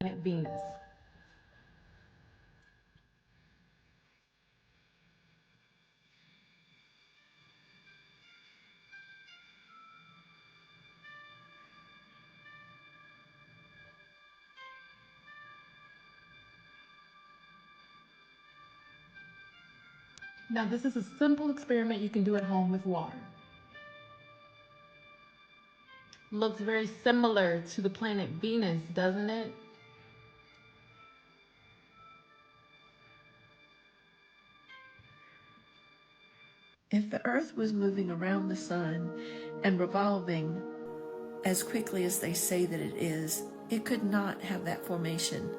planet Venus. Now, this is a simple experiment you can do at home with water. Looks very similar to the planet Venus, doesn't it? If the Earth was moving around the sun and revolving as quickly as they say that it is, it could not have that formation.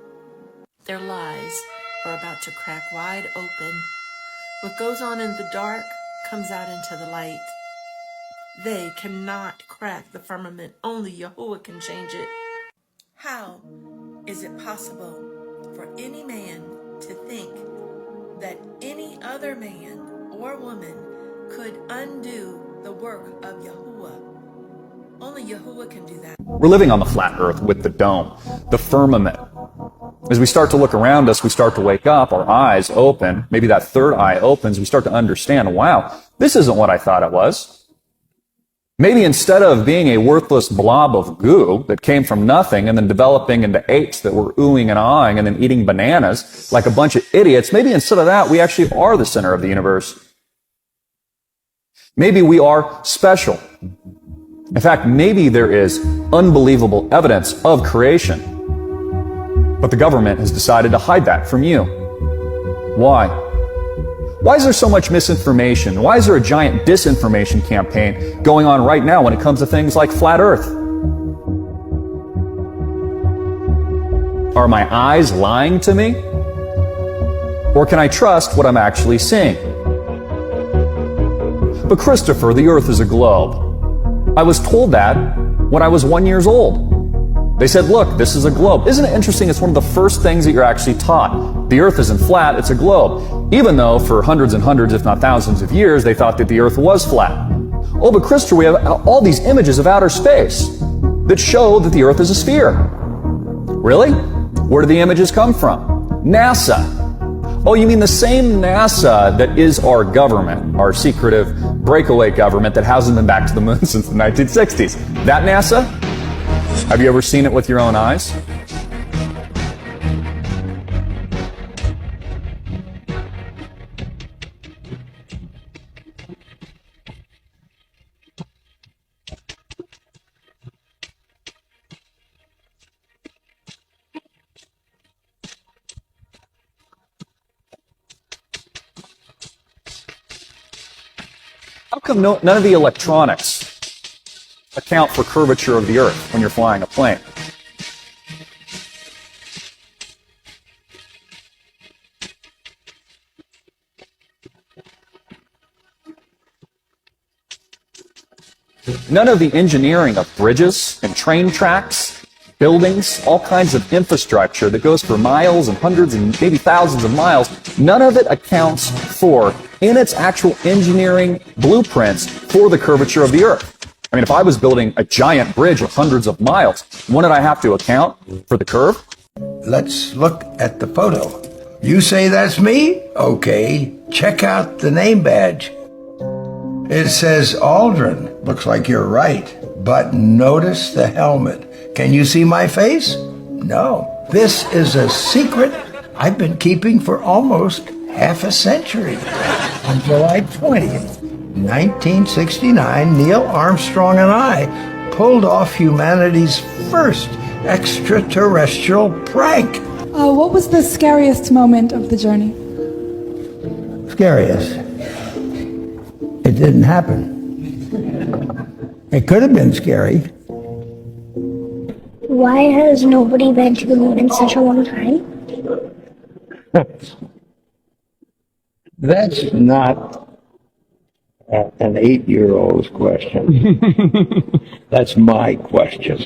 Their lies are about to crack wide open. What goes on in the dark comes out into the light. They cannot crack the firmament. Only Yahuwah can change it. How is it possible for any man to think that any other man or woman could undo the work of Yahuwah? Only Yahuwah can do that. We're living on the flat earth with the dome, the firmament. As we start to look around us, we start to wake up, our eyes open, maybe that third eye opens, we start to understand, wow, this isn't what I thought it was. Maybe instead of being a worthless blob of goo that came from nothing and then developing into apes that were oohing and ahhing and then eating bananas like a bunch of idiots, maybe instead of that, we actually are the center of the universe. Maybe we are special. In fact, maybe there is unbelievable evidence of creation. But the government has decided to hide that from you. Why? Why is there so much misinformation? Why is there a giant disinformation campaign going on right now when it comes to things like flat Earth? Are my eyes lying to me? Or can I trust what I'm actually seeing? But Christopher, the Earth is a globe. I was told that when I was 1 year old. They said, look, this is a globe. Isn't it interesting? It's one of the first things that you're actually taught. The Earth isn't flat, it's a globe. Even though for hundreds and hundreds, if not thousands of years, they thought that the Earth was flat. Oh, but Christopher, we have all these images of outer space that show that the Earth is a sphere. Really? Where do the images come from? NASA. Oh, you mean the same NASA that is our government, our secretive breakaway government that hasn't been back to the moon since the 1960s. That NASA? Have you ever seen it with your own eyes? How come none of the electronics account for curvature of the Earth when you're flying a plane? None of the engineering of bridges and train tracks, buildings, all kinds of infrastructure that goes for miles and hundreds and maybe thousands of miles, none of it accounts for, in its actual engineering blueprints, for the curvature of the Earth. I mean, if I was building a giant bridge of hundreds of miles, wouldn't I have to account for the curve? Let's look at the photo. You say that's me? Okay, check out the name badge. It says Aldrin. Looks like you're right. But notice the helmet. Can you see my face? No. This is a secret I've been keeping for almost half a century. On July 20th, 1969, Neil Armstrong and I pulled off humanity's first extraterrestrial prank. What was the scariest moment of the journey? Scariest? It didn't happen. It could have been scary. Why has nobody been to the moon in such a long time? That's not an 8-year-old's question. That's my question.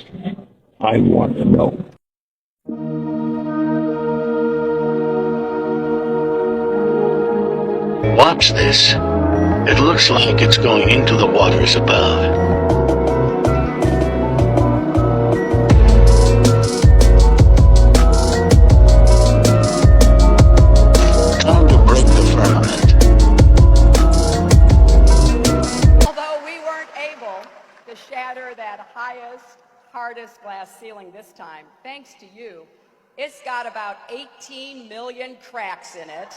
I want to know. Watch this. It looks like it's going into the waters above. glass ceiling this time, thanks to you. It's got about 18 million cracks in it.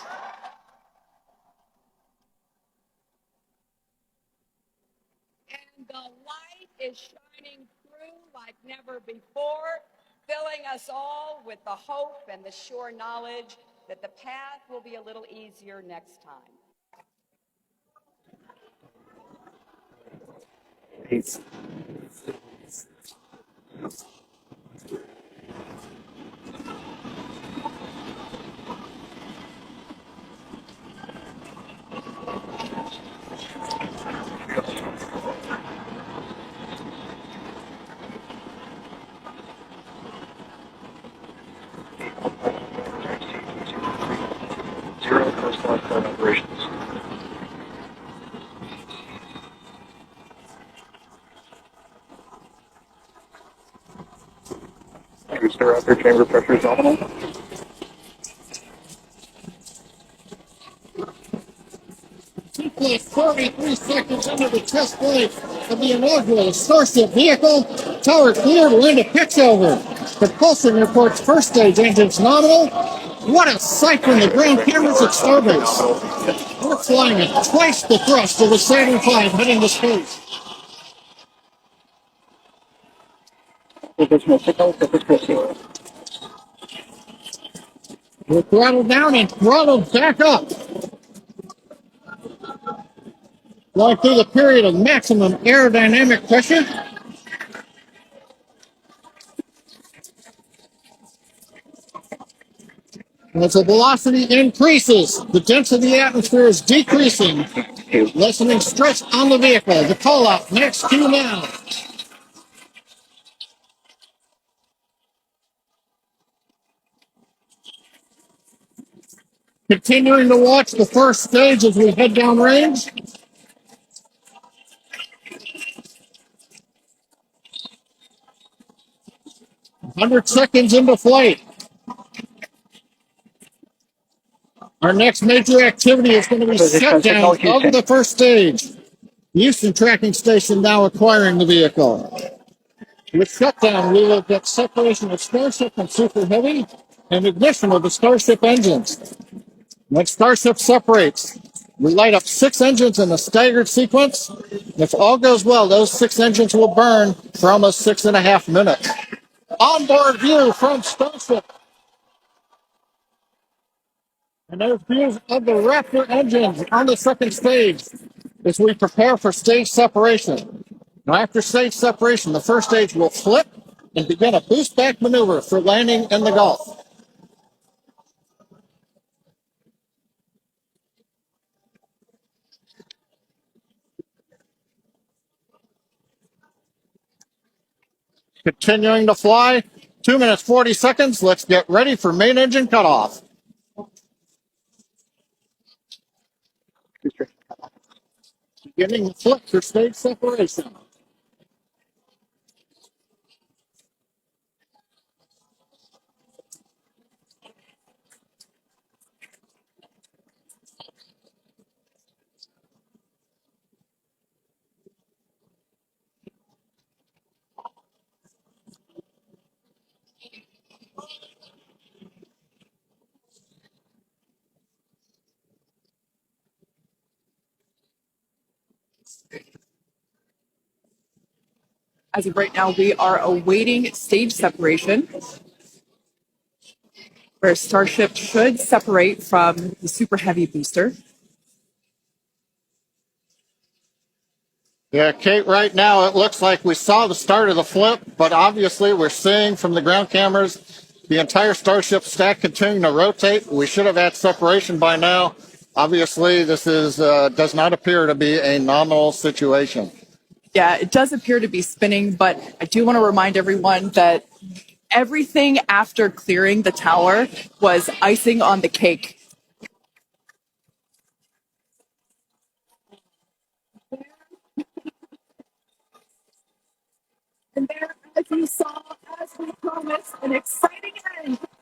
And the light is shining through like never before, filling us all with the hope and the sure knowledge that the path will be a little easier next time. Peace. Zero first life flight operations. Booster upper chamber pressure is nominal. Equals 43 seconds into the test flight of the inaugural Starship vehicle. Tower clear to land a pitch over. Propulsion reports first stage engines nominal. What a sight from the ground cameras at Starbase. We're flying at twice the thrust of the Saturn V heading to space. We're throttled down and throttled back up. Going through the period of maximum aerodynamic pressure. As the velocity increases, the density of the atmosphere is decreasing, lessening stress on the vehicle. The call out, next Q now. Continuing to watch the first stage as we head downrange. Hundred seconds into flight. Our next major activity is going to be shutdown of the first stage. Houston tracking station now acquiring the vehicle. With shutdown, we will get separation of Starship and Super Heavy and ignition of the Starship engines. When Starship separates, we light up 6 engines in a staggered sequence. If all goes well, those 6 engines will burn for almost 6.5 minutes. Onboard view from Starship. And there's views of the Raptor engines on the second stage as we prepare for stage separation. Now, after stage separation, the first stage will flip and begin a boost back maneuver for landing in the Gulf. Continuing to fly, 2 minutes, 40 seconds. Let's get ready for main engine cutoff. Beginning the flip for stage separation. As of right now, we are awaiting stage separation, where Starship should separate from the Super Heavy booster. Yeah, Kate, right now it looks like we saw the start of the flip, but obviously we're seeing from the ground cameras the entire Starship stack continuing to rotate. We should have had separation by now. Obviously, this is does not appear to be a nominal situation. Yeah, it does appear to be spinning, but I do want to remind everyone that everything after clearing the tower was icing on the cake. And there, as you saw, as we promised, an exciting end